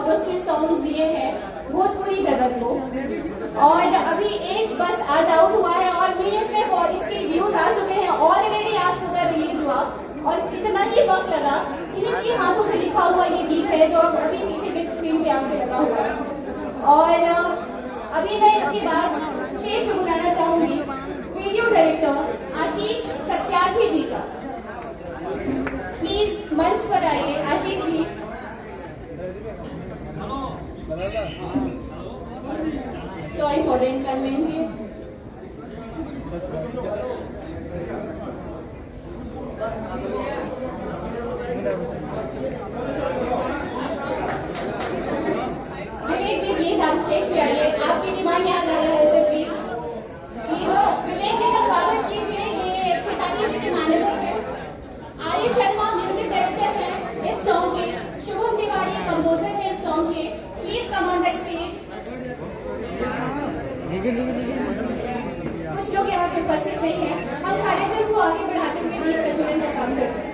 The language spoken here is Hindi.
ब्लॉकबस्टर सॉन्ग्स दिए हैं भोजपुरी जगत को, और अभी एक बस आज आउट हुआ है और मिलियंस में इसके व्यूज आ चुके हैं। ऑलरेडी आज सुबह रिलीज हुआ और कितना ही वक्त लगा, इन्हीं के हाथों से लिखा हुआ ये गीत है जो अभी पीछे बिग स्क्रीन पे आप पे लगा हुआ है। और अभी मैं इसके बाद स्टेज पे बुलाना चाहूंगी वीडियो डायरेक्टर आशीष सत्यार्थी जी का। प्लीज मंच पर आइए Ashish ji. Sorry for the inconvenience. Vivek ji please आप स्टेज पे आइए, आपकी डिमांड यहाँ ज्यादा है sir, please please Vivek ji का स्वागत कीजिए। ये खेसारी जी के मैनेजर हैं, आर्य शर्मा म्यूजिक डायरेक्टर हैं इस सॉन्ग के, शुभम तिवारी कंपोजर हैं इस सॉन्ग के। Please come on the stage. कुछ लोग यहाँ पे उपस्थित नहीं है, हम कार्यक्रम को आगे बढ़ाते हुए दीप प्रज्वलन का काम करते हैं।